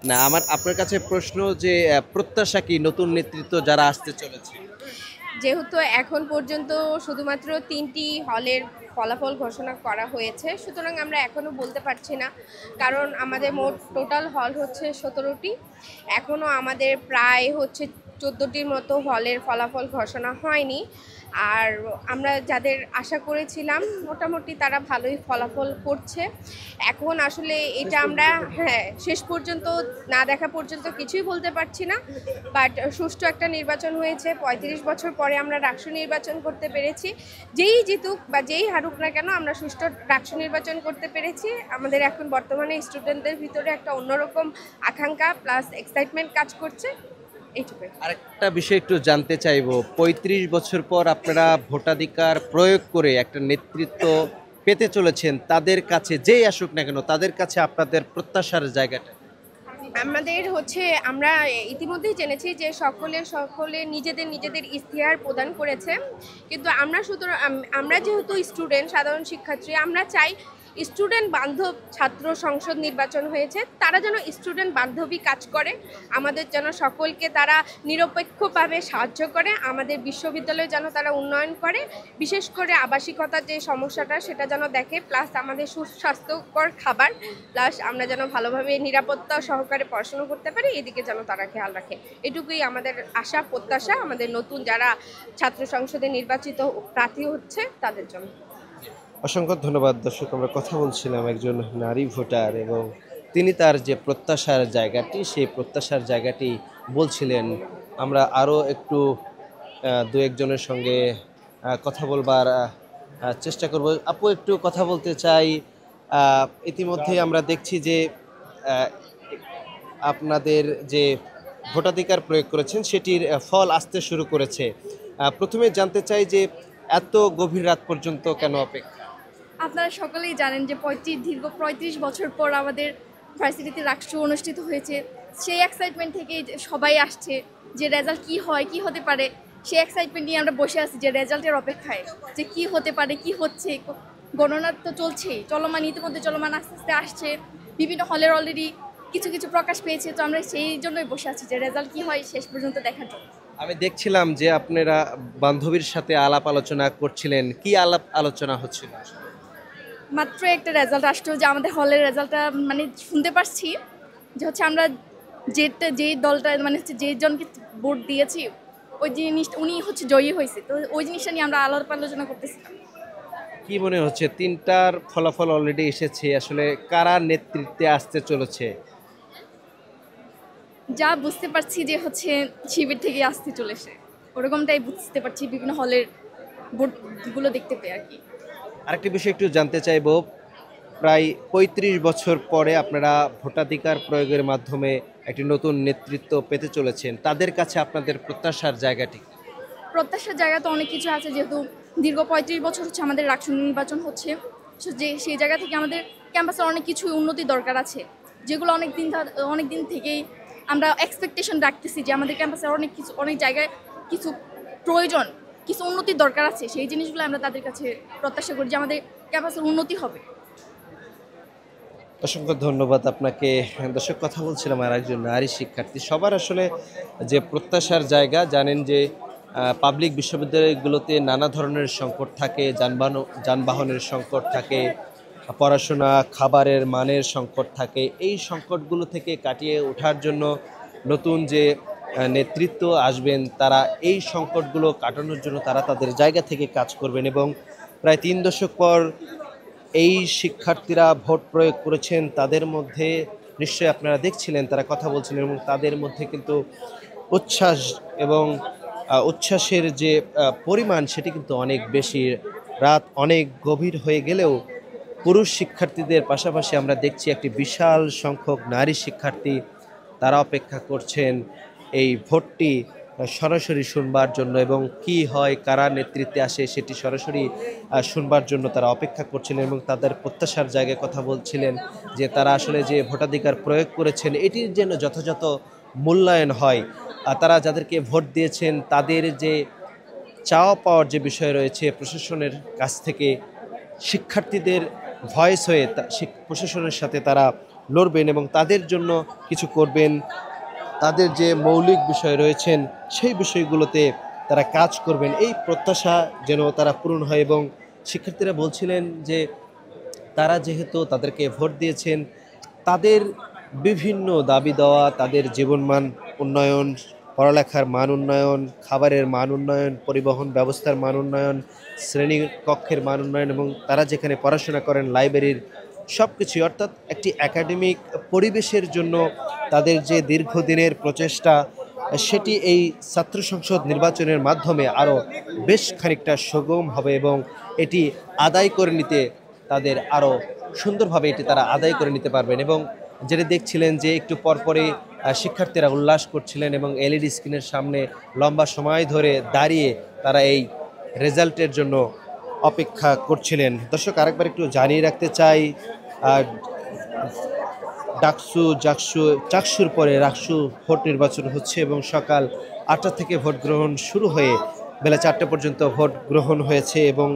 না, আমার আপনার কাছে প্রশ্ন যে প্রত্যাশা কি নতুন নেতৃত্ব যারা আসতে চলেছে? যেহেতু এখন পর্যন্ত শুধুমাত্র ৩টি হলের ফলাফল ঘোষণা করা হয়েছে, সুতরাং আমরা এখনও বলতে পারছি না। কারণ আমাদের মোট টোটাল হল হচ্ছে ১৭টি। এখনও আমাদের প্রায় হচ্ছে ১৪টির মতো হলের ফলাফল ঘোষণা হয়নি। আর আমরা যাদের আশা করেছিলাম মোটামুটি তারা ভালোই ফলাফল করছে। এখন আসলে এটা আমরা শেষ পর্যন্ত না দেখা পর্যন্ত কিছুই বলতে পারছি না। বাট সুষ্ঠু একটা নির্বাচন হয়েছে। ৩৫ বছর পরে আমরা ডাকসু নির্বাচন করতে পেরেছি। যেই জিতুক বা যেই হারুক না কেন আমরা সুষ্ঠু ডাকসু নির্বাচন করতে পেরেছি। আমাদের এখন বর্তমানে স্টুডেন্টদের ভিতরে একটা অন্যরকম আকাঙ্ক্ষা প্লাস এক্সাইটমেন্ট কাজ করছে। এইটুকুই। আরেকটা বিষয় একটু জানতে চাইবো, ৩৫ বছর পর আপনারা ভোটাধিকার প্রয়োগ করে একটা নেতৃত্ব পেতে চলেছেন, তাদের কাছে যেই আসুক না কেন তাদের কাছে আপনাদের প্রত্যাশার জায়গাটা? আমাদের হচ্ছে আমরা ইতিমধ্যেই জেনেছি যে সকলে নিজেদের নিজেদের ইশতেহার প্রদান করেছে। কিন্তু আমরা যেহেতু স্টুডেন্ট, সাধারণ শিক্ষার্থী, আমরা চাই স্টুডেন্ট বান্ধব ছাত্র সংসদ নির্বাচন হয়েছে, তারা যেন স্টুডেন্ট বান্ধবী কাজ করে, আমাদের যেন সকলকে তারা নিরপেক্ষভাবে সাহায্য করে, আমাদের বিশ্ববিদ্যালয়ে যেন তারা উন্নয়ন করে, বিশেষ করে আবাসিকতার যে সমস্যাটা সেটা যেন দেখে, প্লাস আমাদের সুস্বাস্থ্যকর খাবার, প্লাস আমরা যেন ভালোভাবে নিরাপত্তা সহকারে পড়াশোনা করতে পারি, এদিকে যেন তারা খেয়াল রাখে। এটুকুই আমাদের আশা প্রত্যাশা আমাদের নতুন যারা ছাত্র সংসদে নির্বাচিত প্রার্থী হচ্ছে তাদের জন্য। অসংখ্য ধন্যবাদ। দর্শক, আমরা কথা বলছিলাম একজন নারী ভোটার এবং তিনি তার যে প্রত্যাশার জায়গাটি, সেই প্রত্যাশার জায়গাটি বলছিলেন। আমরা আরও একটু দু একজনের সঙ্গে কথা বলবার চেষ্টা করব। আপু, একটু কথা বলতে চাই। ইতিমধ্যে আমরা দেখছি যে আহ, আপনাদের যে ভোটাধিকার প্রয়োগ করেছেন সেটির ফল আসতে শুরু করেছে। প্রথমে জানতে চাই যে এত গভীর রাত পর্যন্ত কেন অপেক্ষা? আপনারা সকলেই জানেন যে দীর্ঘ ৩৫ বছর পর আমাদের ভার্সিটিতে রাষ্ট্র অনুষ্ঠিত হয়েছে। সেই এক্সাইটমেন্ট থেকেই সবাই আসছে যে রেজাল্ট কি হয়, কি হতে পারে, সেই এক্সাইটমেন্ট নিয়ে আমরা বসে আছি যে রেজাল্টের অপেক্ষায়, যে কি হতে পারে, কি হচ্ছে। গণনা তো চলছেই, চলমান, ইতিমধ্যে চলমান, আস্তে আস্তে আসছে। বিভিন্ন হলের অলরেডি কিছু কিছু প্রকাশ পেয়েছে, তো আমরা সেই জন্যই বসে আছি যে রেজাল্ট কি হয় শেষ পর্যন্ত দেখার জন্য। আমি দেখছিলাম যে আপনারা বান্ধবীর সাথে আলাপ আলোচনা করছিলেন, কি আলাপ আলোচনা হচ্ছিল? মাত্র একটা রেজাল্ট আসলো, যে আমাদের হলের রেজাল্টটা মানে শুনতে পারছি যে হচ্ছে আমরা যেই দলটা মানে হচ্ছে যেই জনকে ভোট দিয়েছি ওই জিনিসটা উনি হচ্ছে জয়ী হয়েছে, তো ওই জিনিসটা নিয়ে আমরা আলাপ আলোচনা করতেছিলাম। কি মনে হচ্ছে, তিনটার ফলাফল অলরেডি এসেছে, আসলে কারা নেতৃত্বে আসতে চলেছে? যা বুঝতে পারছি যে হচ্ছে শিবির থেকে আসতে চলেছে, ওরকমটাই বুঝতে পারছি বিভিন্ন হলের ভোটগুলো দেখতে পেয়ে আর কি। আরেকটি বিষয় একটু জানতে চাইবো, প্রায় ৩৫ বছর পরে আপনারা ভোটাধিকার প্রয়োগের মাধ্যমে একটি নতুন নেতৃত্ব পেতে চলেছেন, তাদের কাছে আপনাদের প্রত্যাশার জায়গাটি? প্রত্যাশার জায়গা তো অনেক কিছু আছে, যেহেতু দীর্ঘ ৩৫ বছর হচ্ছে আমাদের রাষ্ট্র নির্বাচন হচ্ছে, যে সেই জায়গা থেকে আমাদের ক্যাম্পাসের অনেক কিছু উন্নতি দরকার আছে, যেগুলো অনেক দিন থেকেই আমরা এক্সপেকটেশন রাখতেছি যে আমাদের ক্যাম্পাসের অনেক জায়গায় কিছু প্রয়োজন, কিছু উন্নতির দরকার আছে। সেই জিনিসগুলো আমরা তাদের কাছে প্রত্যাশা করি যে আমাদের ক্যাম্পাসের উন্নতি হবে। অসংখ্য ধন্যবাদ আপনাকে। দর্শক, কথা বলছিলাম আর একজন নারী শিক্ষার্থী। সবার আসলে যে প্রত্যাশার জায়গা, জানেন যে পাবলিক বিশ্ববিদ্যালয়গুলোতে নানা ধরনের সংকট থাকে, যানবাহনের সংকট থাকে, পড়াশোনা খাবারের মানের সংকট থাকে। এই সংকটগুলো থেকে কাটিয়ে ওঠার জন্য নতুন যে নেতৃত্ব আসবেন, তারা এই সংকটগুলো কাটানোর জন্য তারা তাদের জায়গা থেকে কাজ করবেন। এবং প্রায় ৩ দশক পর এই শিক্ষার্থীরা ভোট প্রয়োগ করেছেন, তাদের মধ্যে নিশ্চয়ই আপনারা দেখছিলেন তারা কথা বলছিলেন, এবং তাদের মধ্যে কিন্তু উচ্ছ্বাস এবং উচ্ছ্বাসের যে পরিমাণ সেটি কিন্তু অনেক বেশি। রাত অনেক গভীর হয়ে গেলেও পুরুষ শিক্ষার্থীদের পাশাপাশি আমরা দেখছি একটি বিশাল সংখ্যক নারী শিক্ষার্থী, তারা অপেক্ষা করছেন এই ভোটটি সরাসরি শুনবার জন্য, এবং কি হয়, কারা নেতৃত্বে আসে সেটি সরাসরি শুনবার জন্য তারা অপেক্ষা করছিলেন। এবং তাদের প্রত্যাশার জায়গায় কথা বলছিলেন যে তারা আসলে যে ভোটাধিকার প্রয়োগ করেছেন এটির যেন যথাযথ মূল্যায়ন হয়। তারা যাদেরকে ভোট দিয়েছেন তাদের যে চাওয়া পাওয়ার যে বিষয় রয়েছে প্রশাসনের কাছ থেকে, শিক্ষার্থীদের ভয়েস হয়ে প্রশাসনের সাথে তারা লড়বেন এবং তাদের জন্য কিছু করবেন, তাদের যে মৌলিক বিষয় রয়েছেন সেই বিষয়গুলোতে তারা কাজ করবেন, এই প্রত্যাশা যেন তারা পূরণ হয়। এবং শিক্ষার্থীরা বলছিলেন যে তারা যেহেতু তাদেরকে ভোট দিয়েছেন, তাদের বিভিন্ন দাবি দেওয়া, তাদের জীবনমান উন্নয়ন, পড়ালেখার মান উন্নয়ন, খাবারের মান উন্নয়ন, পরিবহন ব্যবস্থার মান উন্নয়ন, শ্রেণী কক্ষের মান উন্নয়ন এবং তারা যেখানে পড়াশোনা করেন লাইব্রেরির সব কিছুই, অর্থাৎ একটি একাডেমিক পরিবেশের জন্য তাদের যে দীর্ঘদিনের প্রচেষ্টা, সেটি এই ছাত্র সংসদ নির্বাচনের মাধ্যমে আরও বেশ খানিকটা সুগম হবে এবং এটি আদায় করে নিতে তাদের আরও সুন্দরভাবে এটি তারা আদায় করে নিতে পারবেন। এবং যেটা দেখছিলেন যে একটু পরপরই শিক্ষার্থীরা উল্লাস করছিলেন এবং এলইডি স্ক্রিনের সামনে লম্বা সময় ধরে দাঁড়িয়ে তারা এই রেজাল্টের জন্য অপেক্ষা করছিলেন। দর্শক, আরেকবার একটু জানিয়ে রাখতে চাই, চাকসুর পরে রাকসু ভোট নির্বাচন হচ্ছে এবং সকাল 8টা থেকে ভোট গ্রহণ শুরু হয়ে বেলা 4টা পর্যন্ত ভোট গ্রহণ হয়েছে এবং